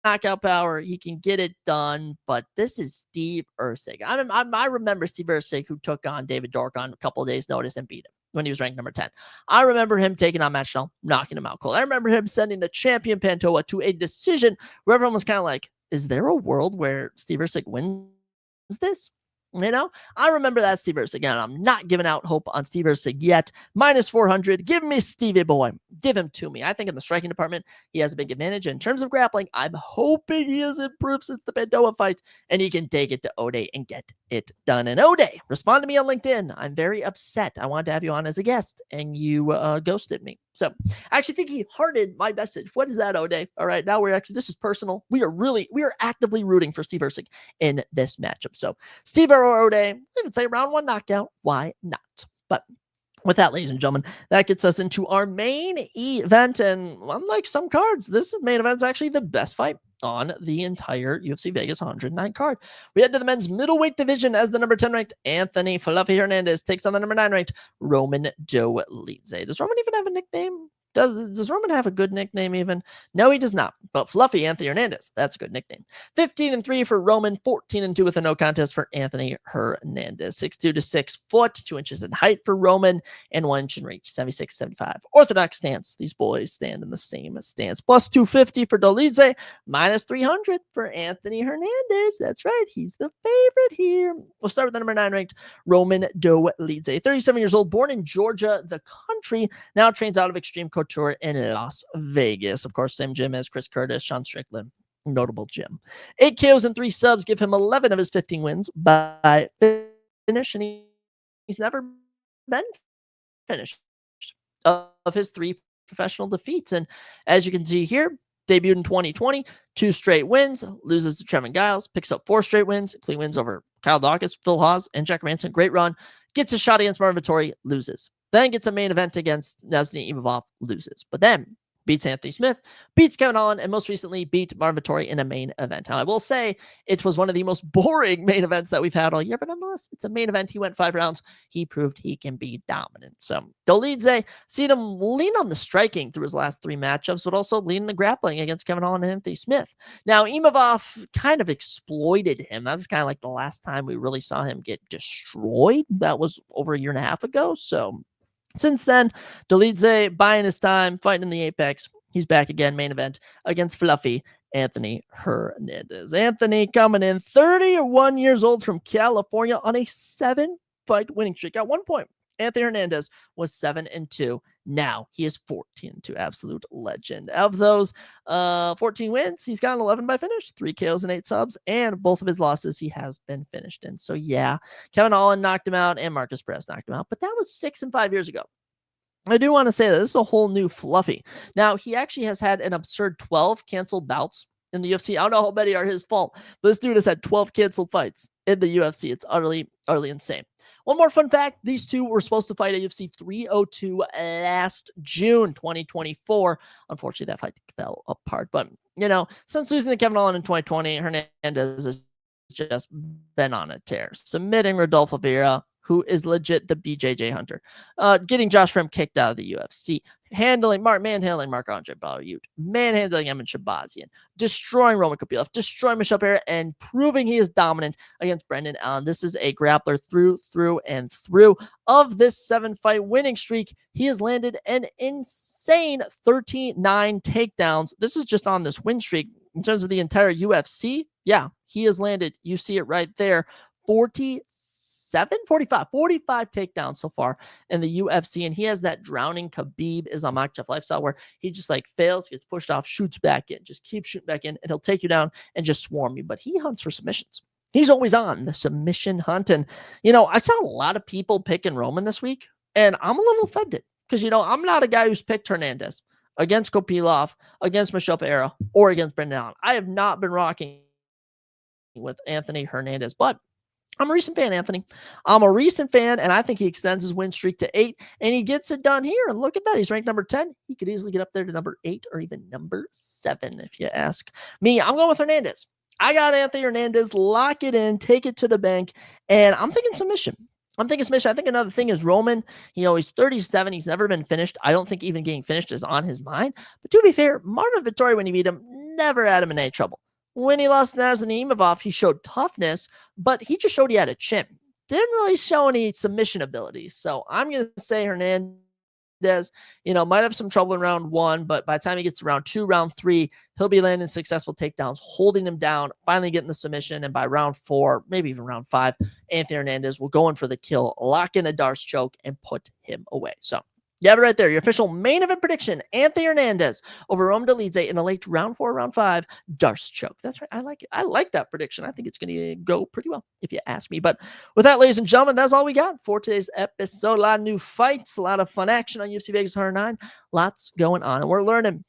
[SPEAKER 1] knockout power. He can get it done, but this is Steve Ursig. I remember Steve Ursig, who took on David Dork on a couple of days' notice and beat him when he was ranked number 10. I remember him taking on Matt Schnell, knocking him out cold. I remember him sending the champion Pantoja to a decision where everyone was kind of like, is there a world where Steve Ursig wins this? I remember that Steve Ursig. Again, I'm not giving out hope on Steve Ursig yet. Minus 400. Give me Stevie boy. Give him to me. I think in the striking department, he has a big advantage. In terms of grappling, I'm hoping he has improved since the Pantoja fight, and he can take it to Ode and get it done. And Ode, respond to me on LinkedIn. I'm very upset. I wanted to have you on as a guest, and you ghosted me. So I actually think he hearted my message. What is that, Ode? All right, now this is personal. We are actively rooting for Steve Ursig in this matchup. So Steve Ode, I would say round 1 knockout. Why not? But with that, ladies and gentlemen, that gets us into our main event. And unlike some cards, this main event is actually the best fight on the entire UFC Vegas 109 card. We head to the men's middleweight division as the number 10 ranked Anthony Fluffy Hernandez takes on the number 9 ranked Roman Dolidze. Does Roman even have a nickname? Does Roman have a good nickname even? No, he does not. But Fluffy Anthony Hernandez, that's a good nickname. 15-3 for Roman, 14-2 with a no contest for Anthony Hernandez. 6'2" to 6 foot, 2 inches in height for Roman, and 1 inch in reach, 76-75. Orthodox stance. These boys stand in the same stance. Plus 250 for Dolidze, minus 300 for Anthony Hernandez. That's right. He's the favorite here. We'll start with the number 9 ranked Roman Dolidze. 37 years old, born in Georgia, the country, now trains out of Extreme Couture in Las Vegas. Of course, same gym as Chris Curtis, Sean Strickland. Notable gym. 8 KOs and 3 subs give him 11 of his 15 wins by finish, and he's never been finished of his 3 professional defeats. And as you can see here, debuted in 2020, 2 straight wins, loses to Trevin Giles, picks up 4 straight wins, clean wins over Kyle Dawkins, Phil Hawes, and Jack Manson. Great run. Gets a shot against Marvin Vettori, loses. Then gets a main event against Nazny Imavov, loses. But then beats Anthony Smith, beats Kevin Holland, and most recently beat Marvin Vettori in a main event. Now, I will say it was one of the most boring main events that we've had all year, but nonetheless, it's a main event. He went 5 rounds. He proved he can be dominant. So Dolidze, seen him lean on the striking through his last 3 matchups, but also lean in the grappling against Kevin Holland and Anthony Smith. Now, Imavov kind of exploited him. That was kind of like the last time we really saw him get destroyed. That was over a year and a half ago. So since then, Dolidze buying his time, fighting in the Apex. He's back again, main event against Fluffy Anthony Hernandez. Anthony coming in 31 years old from California on a 7-fight winning streak. At one point, Anthony Hernandez was 7-2 Now he is 14-2, absolute legend. Of those 14 wins, he's gotten 11 by finish, 3 KOs and 8 subs, and both of his losses he has been finished in. So yeah, Kevin Holland knocked him out and Marcus Perez knocked him out, but that was 6 and 5 years ago. I do want to say that this is a whole new Fluffy. Now, he actually has had an absurd 12 canceled bouts in the UFC. I don't know how many are his fault, but this dude has had 12 canceled fights in the UFC. It's utterly insane. One more fun fact, these two were supposed to fight at UFC 302 last June 2024. Unfortunately, that fight fell apart. But, since losing to Kevin Holland in 2020, Hernandez has just been on a tear, submitting Rodolfo Vieira, who is legit the BJJ Hunter, getting Josh Frim kicked out of the UFC, manhandling Marc-Andre Barriault, manhandling Emin Shabazian, destroying Roman Kopylov, destroying Michel Pereira, and proving he is dominant against Brendan Allen. This is a grappler through and through. Of this 7-fight winning streak, he has landed an insane 39 takedowns. This is just on this win streak. In terms of the entire UFC, yeah, he has landed, you see it right there, 45 takedowns so far in the UFC, and he has that drowning Khabib Islammakhachev lifestyle where he just fails, gets pushed off, shoots back in, just keeps shooting back in, and he'll take you down and just swarm you. But he hunts for submissions. He's always on the submission hunt. And, I saw a lot of people picking Roman this week, and I'm a little offended because, I'm not a guy who's picked Hernandez against Kopylov, against Michel Pereira, or against Brendan Allen. I have not been rocking with Anthony Hernandez, but I'm a recent fan, Anthony. I'm a recent fan, and I think he extends his win streak to 8, and he gets it done here. And look at that. He's ranked number 10. He could easily get up there to number 8 or even number 7, if you ask me. I'm going with Hernandez. I got Anthony Hernandez. Lock it in. Take it to the bank. And I'm thinking submission. I think another thing is Roman. He's 37. He's never been finished. I don't think even getting finished is on his mind. But to be fair, Marvin Vettori, when he beat him, never had him in any trouble. When he lost Nazanimov, he showed toughness, but he just showed he had a chin. Didn't really show any submission ability. So I'm going to say Hernandez, might have some trouble in round 1, but by the time he gets to round 2, round 3, he'll be landing successful takedowns, holding him down, finally getting the submission. And by round 4, maybe even round 5, Anthony Hernandez will go in for the kill, lock in a Darce choke, and put him away. So you have it right there. Your official main event prediction, Anthony Hernandez over Roman Dolidze in a late round 4, round 5, Darce choke. That's right. I like it. I like that prediction. I think it's going to go pretty well, if you ask me. But with that, ladies and gentlemen, that's all we got for today's episode. A lot of new fights, a lot of fun action on UFC Vegas 109. Lots going on, and we're learning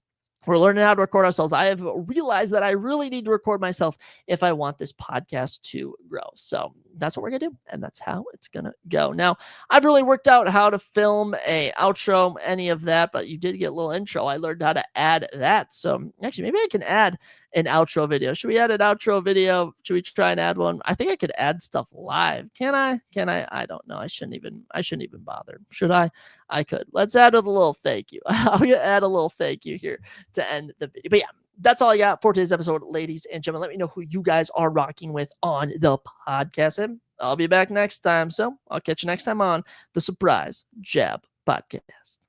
[SPEAKER 1] how to record ourselves. I have realized that I really need to record myself if I want this podcast to grow. So that's what we're going to do, and that's how it's going to go. Now, I've really worked out how to film a outro, any of that, but you did get a little intro. I learned how to add that. So actually, maybe I can add an outro video. Should we add an outro video? Should we try and add one? I think I could add stuff live. Can I? I don't know. I shouldn't even bother. Should I? I could. Let's add with a little thank you. I'll add a little thank you here to end the video. But yeah, that's all I got for today's episode, ladies and gentlemen. Let me know who you guys are rocking with on the podcast. And I'll be back next time. So I'll catch you next time on the Surprise Jab Podcast.